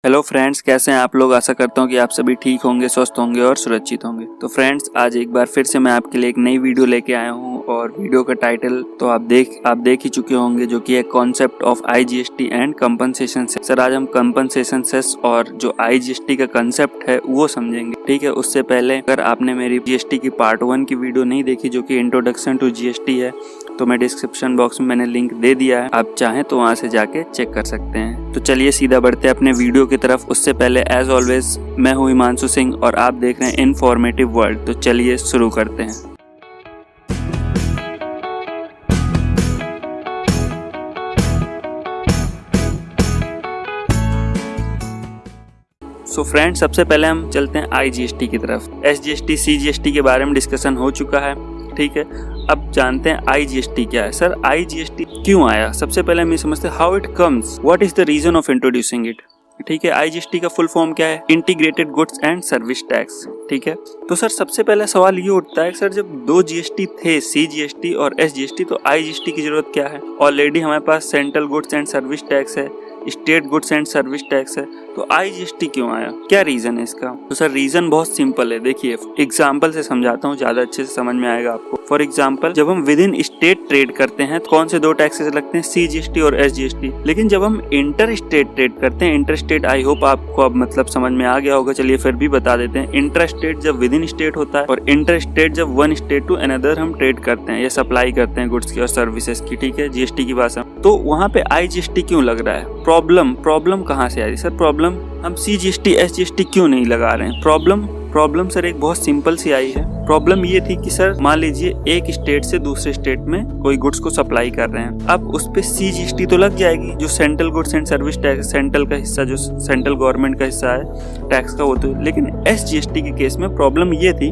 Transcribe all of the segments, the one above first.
Hello friends, कैसे हैं आप लोग। आशा करता हूँ कि आप सभी ठीक होंगे, स्वस्थ होंगे और सुरक्षित होंगे। तो फ्रेंड्स, आज एक बार फिर से मैं आपके लिए एक नई वीडियो लेके आया हूँ और वीडियो का टाइटल तो आप देख ही चुके होंगे, जो कि है concept of IGST and compensation cess. Sir, आज हम कंपनसेशन सेस और जो IGST का कंसेप्ट है वो समझेंगे। ठीक है, उससे पहले अगर आपने मेरी GST की पार्ट 1 की वीडियो नहीं देखी, जो कि इंट्रोडक्शन टू GST है, तो मैं डिस्क्रिप्शन बॉक्स में मैंने लिंक दे दिया है, आप चाहें तो वहां से जाके चेक कर सकते हैं। तो चलिए सीधा बढ़ते हैं अपने वीडियो की तरफ। उससे पहले एज ऑलवेज मैं हूं हिमांशु सिंह और आप देख रहे हैं इन्फॉर्मेटिव वर्ल्ड। तो चलिए शुरू करते हैं। सो फ्रेंड्स, सबसे पहले हम चलते हैं IGST की तरफ। SGST, CGST के बारे में डिस्कशन हो चुका है। ठीक है, अब जानते हैं IGST क्या है। सर, IGST क्यों आया? सबसे पहले हम ये समझते हैं how it comes, what is the reason of introducing it. ठीक है, IGST का फुल फॉर्म क्या है? Integrated goods and service tax. ठीक है, तो सर सबसे पहला सवाल ये उठता है, सर जब दो GST थे, CGST और SGST, तो IGST की जरूरत क्या है? ऑलरेडी हमारे पास central goods and service tax है, state goods and service tax है, तो IGST क्यों आया? क्या रीजन है इसका? तो सर रीजन बहुत सिंपल है। देखिए, एग्जांपल से समझाता हूँ, ज्यादा अच्छे से समझ में आएगा आपको। फॉर एग्जांपल, जब हम विद इन स्टेट ट्रेड करते हैं तो कौन से दो टैक्सेस लगते हैं? CGST और SGST। लेकिन जब हम इंटर स्टेट ट्रेड करते हैं, इंटर स्टेट, आई होप आपको अब मतलब समझ में आ गया होगा, चलिए फिर भी बता देते हैं। इंटर स्टेट जब विद इन स्टेट होता है और इंटर स्टेट जब वन स्टेट टू अनदर हम ट्रेड करते हैं या सप्लाई करते हैं गुड्स की और सर्विसेज की। ठीक है, GST की भाषा। तो वहाँ पे IGST क्यों लग रहा है? प्रॉब्लम कहाँ से आ रही है? सर प्रॉब्लम हम CGST SGST क्यों नहीं लगा रहे हैं? प्रॉब्लम सर एक बहुत सिंपल सी आई है। प्रॉब्लम ये थी कि सर मान लीजिए एक स्टेट से दूसरे स्टेट में कोई गुड्स को सप्लाई कर रहे हैं, अब उस पे CGST तो लग जाएगी, जो central goods and service tax, central का हिस्सा, जो सेंट्रल गवर्नमेंट का हिस्सा है टैक्स का, वो तो। लेकिन SGST के केस में प्रॉब्लम ये थी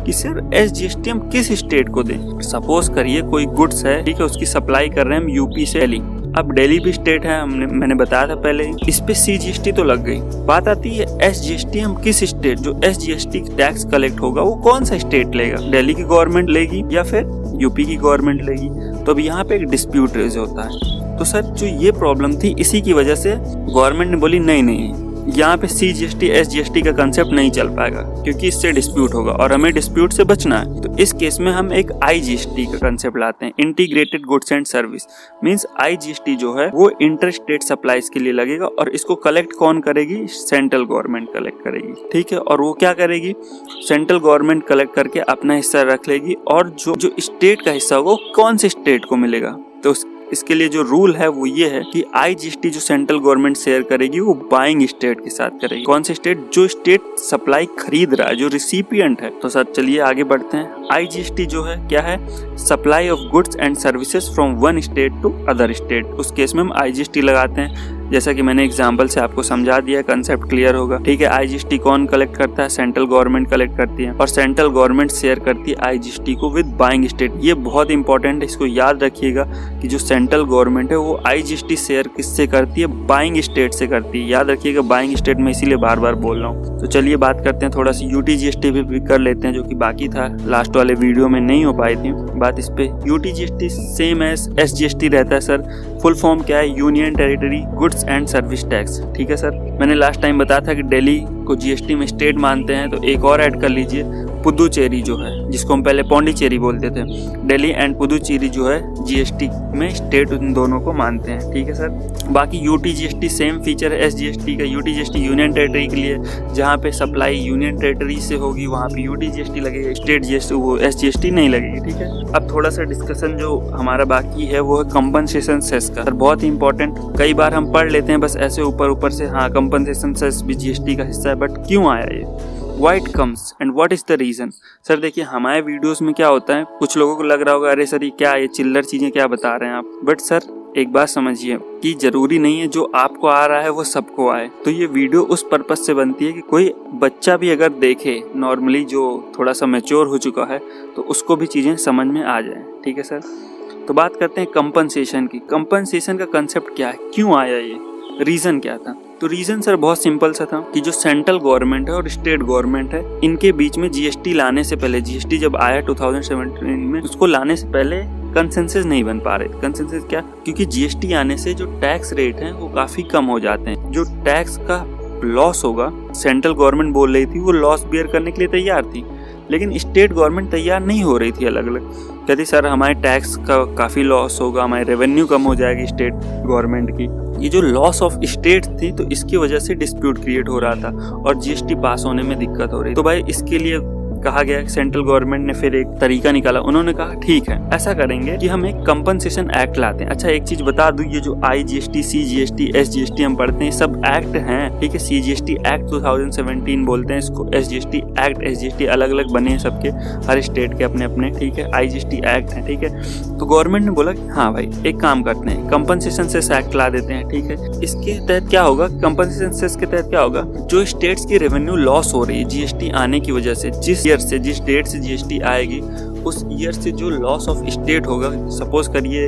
कि सर SGST हम किस स्टेट को दें? सपोज करिए कोई गुड्स है, ठीक है, उसकी सप्लाई कर रहे हैं हम यूपी से दिल्ली। अब दिल्ली भी स्टेट है, मैंने बताया था पहले, इस पे CGST तो लग गई। बात आती है SGST हम किस स्टेट, जो SGST टैक्स कलेक्ट होगा वो कौन सा स्टेट लेगा? दिल्ली की गवर्नमेंट लेगी या फिर यूपी की गवर्नमेंट लेगी? तो अब यहाँ पे एक डिस्प्यूट रेज होता है। तो सर जो ये प्रॉब्लम थी, इसी की वजह से गवर्नमेंट ने बोली नहीं, यहाँ पे CGST SGST का कंसेप्ट नहीं चल पाएगा, क्योंकि इससे डिस्प्यूट होगा और हमें डिस्प्यूट से बचना है। तो इस केस में हम एक IGST का कंसेप्ट लाते हैं, integrated goods and service. Means IGST जो है वो इंटर स्टेट सप्लाईज के लिए लगेगा और इसको कलेक्ट कौन करेगी? सेंट्रल गवर्नमेंट कलेक्ट करेगी। ठीक है, और वो क्या करेगी? सेंट्रल गवर्नमेंट कलेक्ट करके अपना हिस्सा रख लेगी और जो स्टेट का हिस्सा होगा वो कौन से स्टेट को मिलेगा? तो इसके लिए जो रूल है वो ये है कि IGST जो सेंट्रल गवर्नमेंट शेयर करेगी वो बाइंग स्टेट के साथ करेगी। कौन से स्टेट? जो स्टेट सप्लाई खरीद रहा है, जो रिसिपिएंट है। तो सर चलिए आगे बढ़ते हैं। IGST जो है क्या है? Supply of goods and services from one state to other state. उस केस में हम IGST लगाते हैं। जैसा कि मैंने एग्जाम्पल से आपको समझा दिया, कंसेप्ट क्लियर होगा। ठीक है, IGST कौन कलेक्ट करता है? सेंट्रल गवर्नमेंट कलेक्ट करती है और सेंट्रल गवर्नमेंट शेयर करती है IGST को विद बाइंग स्टेट। ये बहुत इंपॉर्टेंट है, इसको याद रखिएगा कि जो सेंट्रल गवर्नमेंट है वो IGST शेयर किससे करती है? बाइंग स्टेट से करती है। याद रखिएगा बाइंग स्टेट में, इसीलिए बार बार बोल रहा हूँ। तो चलिए बात करते हैं थोड़ा सा UTGST भी कर लेते हैं, जो कि बाकी था, लास्ट वाले वीडियो में नहीं हो पाई थी बात इस पे। UTGST सेम एज SGST रहता है सर। फुल फॉर्म क्या है? Union territory goods and service tax. ठीक है सर, मैंने लास्ट टाइम बताया था कि दिल्ली को GST में स्टेट मानते हैं, तो एक और ऐड कर लीजिए, पुदुचेरी जो है, जिसको हम पहले पौंडीचेरी बोलते थे। दिल्ली एंड पुदुचेरी जो है GST में स्टेट उन दोनों को मानते हैं। ठीक है सर, बाकी UTGST सेम फीचर है SGST का। UTGST यूनियन टेरिटरी के लिए, जहाँ पे सप्लाई यूनियन टेरिटरी से होगी वहाँ पे UTGST लगेगा, स्टेट GST वो SGST नहीं लगेगी। ठीक है, अब थोड़ा सा डिस्कशन जो हमारा बाकी है वो है कंपनसेशन सेस का। बहुत इंपॉर्टेंट, कई बार हम पढ़ लेते हैं बस ऐसे ऊपर से, हाँ कंपनसेशन सेस भी GST का हिस्सा है, बट क्यों आया ये? Why it comes and what is the reason? Sir देखिए, हमारे वीडियोस में क्या होता है, कुछ लोगों को लग रहा होगा अरे सर ये क्या, ये चिल्लर चीजें क्या बता रहे हैं आप। बट सर एक बात समझिए कि जरूरी नहीं है जो आपको आ रहा है वो सबको आए। तो ये वीडियो उस पर्पज से बनती है कि कोई बच्चा भी अगर देखे, नॉर्मली जो थोड़ा सा मैच्योर हो चुका है, तो उसको भी चीजें समझ में आ जाए। ठीक है सर, तो बात करते हैं कंपनसेशन की। कंपनसेशन का कंसेप्ट क्या है, क्यों आया ये, रीजन क्या था? तो रीजन सर बहुत सिंपल सा था कि जो सेंट्रल गवर्नमेंट है और स्टेट गवर्नमेंट है, इनके बीच में GST लाने से पहले, GST जब आया 2017 में, उसको लाने से पहले कंसेंसस नहीं बन पा रहे। कंसेंसस क्या? क्योंकि GST आने से जो टैक्स रेट है वो काफी कम हो जाते हैं। जो टैक्स का लॉस होगा, सेंट्रल गवर्नमेंट बोल रही थी वो लॉस बियर करने के लिए तैयार थी, लेकिन स्टेट गवर्नमेंट तैयार नहीं हो रही थी। अलग अलग कहती सर हमारे टैक्स का काफ़ी लॉस होगा, हमारी रेवेन्यू कम हो जाएगी स्टेट गवर्नमेंट की। ये जो लॉस ऑफ स्टेट थी तो इसकी वजह से डिस्प्यूट क्रिएट हो रहा था और जीएसटी पास होने में दिक्कत हो रही। तो भाई इसके लिए कहा गया, सेंट्रल गवर्नमेंट ने फिर एक तरीका निकाला। उन्होंने कहा ठीक है ऐसा करेंगे कि हम एक कंपनसेशन एक्ट लाते हैं। अच्छा एक चीज बता दूं, ये जो IGST, CGST, SGST हम पढ़ते हैं सब एक्ट हैं, ठीक है। CGST एक्ट 2017 बोलते हैं इसको, SGST एक्ट, SGST अलग अलग बने हैं सबके, हर स्टेट के अपने अपने, ठीक है। IGST एक्ट है, ठीक है। तो गवर्नमेंट ने बोला कि हाँ भाई एक काम करते हैं, कंपनसेशन सेस एक्ट ला देते हैं, ठीक है। इसके तहत क्या होगा, कंपनसेशन सेस के तहत क्या होगा, जो स्टेट्स की रेवेन्यू लॉस हो रही है जीएसटी आने की वजह से, जिस डेट से जीएसटी आएगी उस ईयर से जो लॉस ऑफ स्टेट होगा, सपोज करिए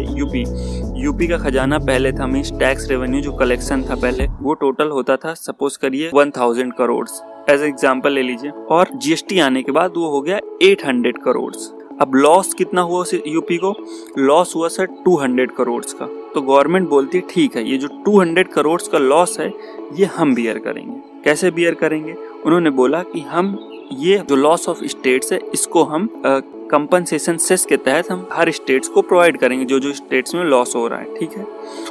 यूपी का खजाना पहले था, मींस टैक्स रेवेन्यू जो कलेक्शन था पहले वो टोटल होता था सपोज करिए 1000 करोड़ एज एग्जांपल ले लीजिए, और जीएसटी आने के बाद वो हो गया 800 करोड़। अब लॉस कितना हुआ यूपी को, लॉस हुआ सर 200 करोड़ का। तो गवर्नमेंट बोलती है ठीक है ये जो 200 करोड़ का लॉस है ये हम बियर करेंगे। कैसे बियर करेंगे, उन्होंने बोला कि हम ये जो लॉस ऑफ स्टेट्स है इसको हम कंपनसेशन सेस के तहत हम हर स्टेट्स को प्रोवाइड करेंगे, जो स्टेट्स में लॉस हो रहा है, ठीक है।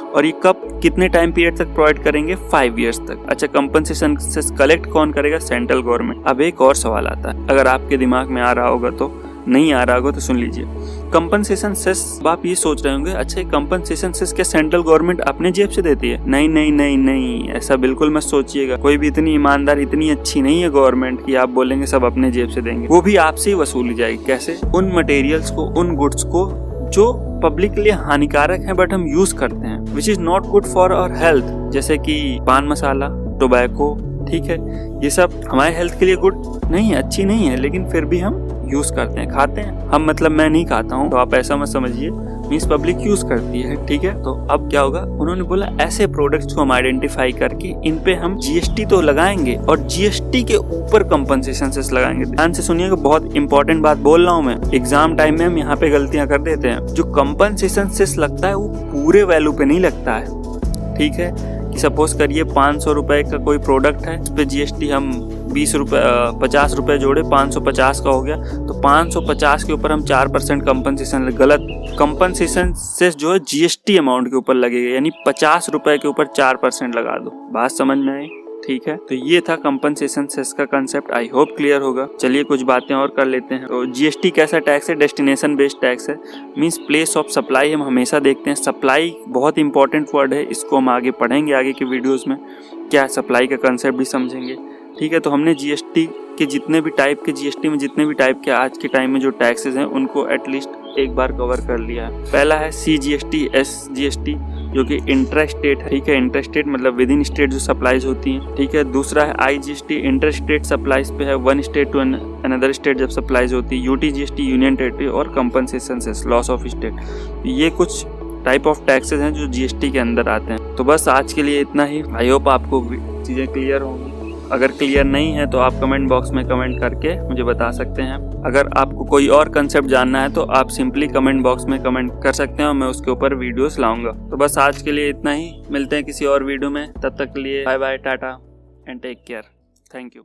और ये कब कितने टाइम पीरियड तक प्रोवाइड करेंगे, 5 इयर्स तक। अच्छा कंपनसेशन सेस कलेक्ट कौन करेगा, सेंट्रल गवर्नमेंट। अब एक और सवाल आता है, अगर आपके दिमाग में आ रहा होगा तो, नहीं आ रहा होगा तो सुन लीजिए। कंपनसेशन सेस, आप ये सोच रहे होंगे अच्छा कंपनसेशन सेस क्या सेंट्रल गवर्नमेंट अपने जेब से देती है? नहीं नहीं नहीं नहीं, ऐसा बिल्कुल मत सोचिएगा। कोई भी इतनी ईमानदार, इतनी अच्छी नहीं है गवर्नमेंट कि आप बोलेंगे सब अपने जेब से देंगे। वो भी आपसे ही वसूली जाएगी। कैसे? उन मटेरियल्स को, उन गुड्स को जो पब्लिक के लिए हानिकारक है बट हम यूज करते हैं, which is not good for our health, जैसे कि पान मसाला, टोबैको, ठीक है। ये सब हमारे हेल्थ के लिए गुड नहीं है, अच्छी नहीं है, लेकिन फिर भी हम यूज करते हैं, खाते हैं हम। मतलब मैं नहीं खाता हूँ तो आप ऐसा मत समझिए, मींस पब्लिक यूज करती है, ठीक है। तो अब क्या होगा, उन्होंने बोला ऐसे प्रोडक्ट्स को हम आइडेंटिफाई करके इन पे हम जीएसटी तो लगाएंगे और जीएसटी के ऊपर कंपनसेशन सेस लगाएंगे। ध्यान से सुनिएगा, बहुत इंपॉर्टेंट बात बोल रहा हूँ मैं। एग्जाम टाइम में हम यहाँ पे गलतियां कर देते हैं। जो कंपनसेशन सेस लगता है वो पूरे वैल्यू पे नहीं लगता है, ठीक है। कि सपोज करिए 500 रुपए का कोई प्रोडक्ट है, इस पे जीएसटी हम 50 रुपए जोड़े, 550 का हो गया, तो 550 के ऊपर हम 4% कंपनसेशन, गलत। कंपनसेशन सेस जो है जीएसटी अमाउंट के ऊपर लगेगा, यानी 50 रुपए के ऊपर 4% लगा दो। बात समझ में आई? ठीक है। तो ये था कंपनसेशन सेस का कंसेप्ट, आई होप क्लियर होगा। चलिए कुछ बातें और कर लेते हैं। तो जीएसटी कैसा टैक्स है, डेस्टिनेशन बेस्ड टैक्स है, मींस प्लेस ऑफ सप्लाई हम हमेशा देखते हैं। सप्लाई बहुत इंपॉर्टेंट वर्ड है, इसको हम आगे पढ़ेंगे आगे के वीडियोस में, क्या सप्लाई का कंसेप्ट भी समझेंगे, ठीक है। तो हमने जीएसटी के जितने भी टाइप के, जीएसटी में जितने भी टाइप के आज के टाइम में जो टैक्सेस हैं उनको एटलीस्ट एक बार कवर कर लिया है। पहला है CGST, SGST जो कि इंट्रा स्टेट है, ठीक है। इंट्रा स्टेट मतलब विद इन स्टेट जो सप्लाईज होती हैं, ठीक है। दूसरा है IGST, इंटर स्टेट सप्लाईज पे है, one state to another state जब सप्लाईज होती है। UTGST यूनियन टेरिटरी, और compensation cess loss of state. ये कुछ टाइप ऑफ टैक्सेस हैं जो जीएसटी के अंदर आते हैं। तो बस आज के लिए इतना ही। आई होप आपको चीज़ें क्लियर होंगी। अगर क्लियर नहीं है तो आप कमेंट बॉक्स में कमेंट करके मुझे बता सकते हैं। अगर आपको कोई और कंसेप्ट जानना है तो आप सिंपली कमेंट बॉक्स में कमेंट कर सकते हैं और मैं उसके ऊपर वीडियोस लाऊंगा। तो बस आज के लिए इतना ही, मिलते हैं किसी और वीडियो में। तब तक के लिए bye bye, tata and take care. Thank you.